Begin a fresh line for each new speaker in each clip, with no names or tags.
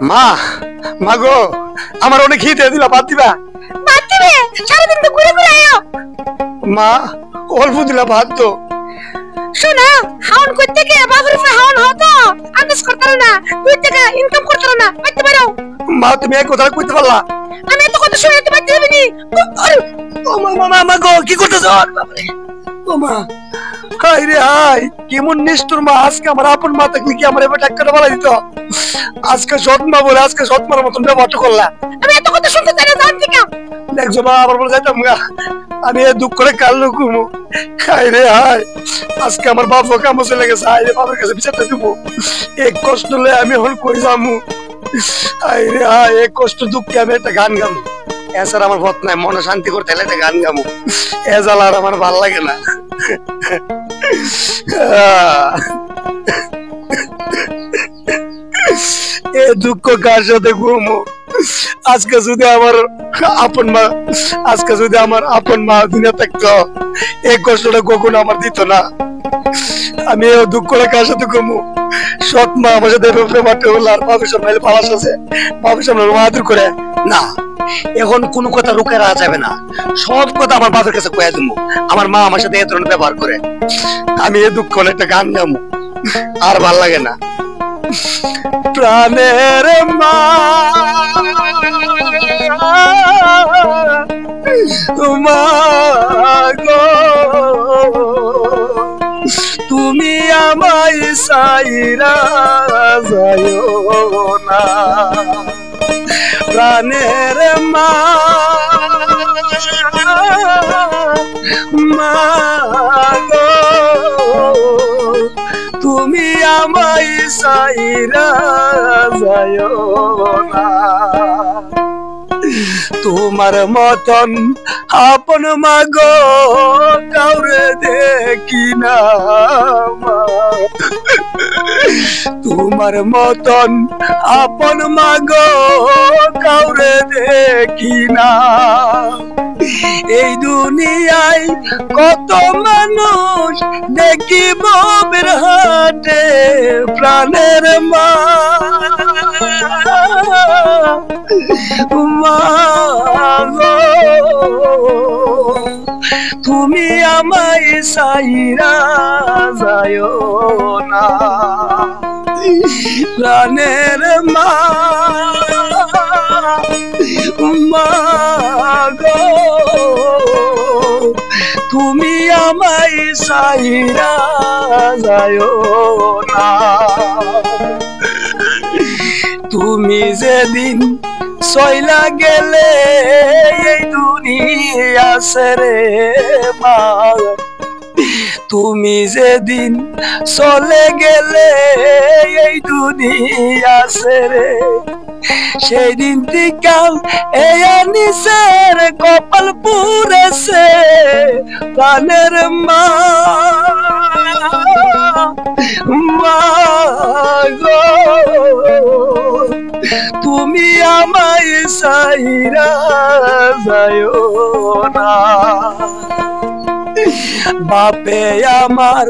মা মা গো আমার অনেক খিদে দিলা ভাত দিবা?
ভাত দিবে? সারাদিন তো ঘুরে ঘুরে আয়ো।
মা অল্প দিলা ভাত তো।
শোনা হাউন করতে গিয়ে বাবার উপরে হাউন হতো আন্দাজ করতে না, 2 টাকা ইনকাম করতে না, পাইতে পারো?
মা তুমি এক কথা কইতে পারলা?
আমি এত কথা শুনে তো পাইতে দিবনি।
ও মা মা গো কি করতেছ? ও মা হাই রে হাই কেমন নিষ্ঠুর মা। আজকে আমার আপন মা থাকলে কি আমার এবার টাকা বলা দিত? আজকে সৎ মা বলে আজকে সৎ মার মতন ব্যবহার করলা।
আমি এত কথা শুনতে চাই না, জান ঠিক না?
দেখছো মা আবার বলে যাইতাম গা, আমি দুঃখ করে কাল ঘুমো। হাই রে হাই আজকে আমার বাবা কামো চলে গেছে। হাই রে বাবার কাছে বিচারটা দেবো। এক কষ্ট লয়ে আমি এখন কই যামু? হাই রে হাই এক কষ্ট দুঃখে আমি একটা গান গামু। এছাড়া আমার পথ নাই, মনে শান্তি করতে হলে একটা গান গামু। এ জ্বালা আর আমার ভাল লাগে না। এ দুঃখ কার সাথে ঘুমো? আজকে যদি আমার আপন মা দুনিয়া থাকতো এই কষ্টটা কখনো আমার দিত না। আমি এই দুঃখটা কার সাথে ঘুমো? সৎ মা আমার সাথে ব্যাপারটা হলো আর বাবুর সামনে পালাস আছে, বাবুর সামনে আদর করে না। এখন কোনো কথা রুখে রাখা যাবে না, সব কথা আমার বাবার কাছে কয়ে দেবো। আমার মা আমার সাথে এ ধরনের ব্যবহার করে। আমি এই দুঃখ একটা গান গাবো, আর ভাল লাগে না। প্রাণের মা মা গো তুমি আমায় সাইরা যায়ো না। প্রাণের মা মা গো তুমি আমায় সাইরা যায়ো না। তোমার মতন আপন মা গো কাউরে দেখি না মা। তোমার মতন আপন মা গো কাউরে দেখি না। এই দুনিয়ায় কত মানুষ দেখিব বিরহাটে, প্রাণের মা মা গো তুমি আমায় সাইরা যায়ো না। প্রাণের মা মা গো তুমি আমায় সাইরা যায়ো না। তুমি যেদিন সইলা গেলে এই দুনিয়া ছেড়ে মা, তুমি যেদিন চলে গেলে এই দুনিয়া ছেড়ে, সেই দিন থেকে এই নিচের কপাল পুড়েছে প্রাণের মা মা গো তুমি আমায় সাইরা যায়ো না। বাপে আমার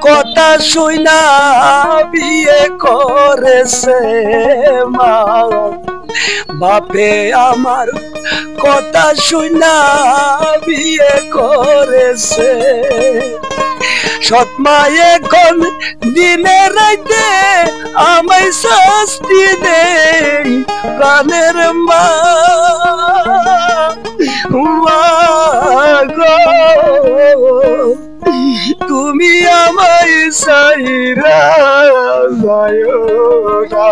কথা শুনা বিয়ে করেছে মা, বাপে আমার কথা শুনা বিয়ে করেছে। সৎ মা এখন দিনে রাইতে আমায় শাস্তি দেই প্রাণের মা মা গো তুমি আমায় সাইরা যায়ো না।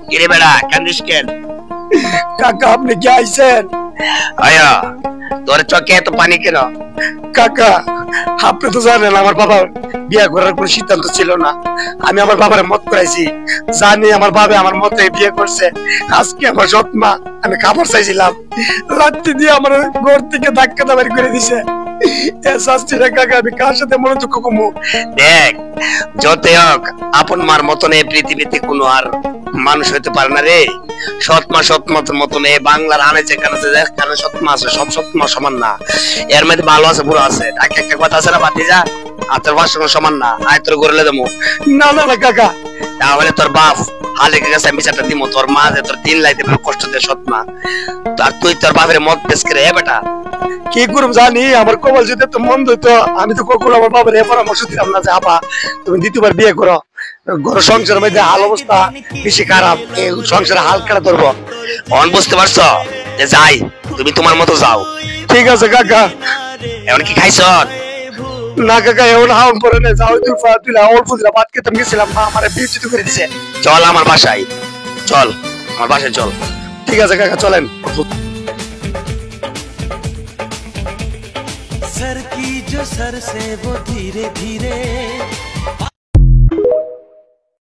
কিরে বেড়া কান্দিস কেন?
কাকা আপনি কি আইছেন?
আয়া তোর চোখে এত পানি কেন?
কাকা আপনি তো জানেন আমার বাবা বিয়ে করার কোনো সিদ্ধান্ত ছিল না। আমি আমার বাবার মত করাইছি, জানি আমার বাবা আমার মতে বিয়ে করছে। আজকে আমার সৎ মা আমি খাবার চাইছিলাম, রাত্রি দিয়ে আমার ঘর থেকে ধাক্কা দাবারি করে দিছে। কাকা আমি কার সাথে মনে দুঃখ কমু?
দেখ যতই হোক আপন মার মতন এই পৃথিবীতে কোনো আর মানুষ হইতে পারে না রে। সৎমার মতন এই বাংলার আনেছে কানেছে যেখানে সৎমা আছে সব সৎমা সমান না। এর মধ্যে ভালো আছে বুড়ো আছে। একটা কথা আছে না ভাতিজা, আত্মার ভাষণ সমান না। আয় তোর গড়লে দেবো।
না না না কাকা,
তাহলে তোর বাপ হালেকে কাছে বিচারটা দিব। তোর মা যে তোর দিন লাইতে কষ্ট দেয় সৎমা, আর তুই তোর বাপের মত পেশ করে বেটা।
কি করুম জানি, আমার কপাল যদি তো মন্দ হইতো আমি তো কখনো আমার বাবার এ পরামর্শ দিতাম না যে আপা তুমি দ্বিতীয়বার বিয়ে করো। ঘর সংসারের মধ্যে হাল অবস্থা বেশি খারাপ, এই সংসারে হাল কেটে ধরবো।
অন বুঝতে পারছো যে যাই, তুমি তোমার মতো যাও।
ঠিক আছে কাকা।
এখন কি খাইছ?
না কাকা, এমন হাউন পরে না, যাও তুই অল্প দিলা ভাত খেতে গেছিলাম, মা আমার বিচ্যুত করে দিছে।
চল আমার বাসায়, চল আমার বাসায় চল।
ঠিক আছে কাকা, চলেন।
सर की जो सर से वो धीरे धीरे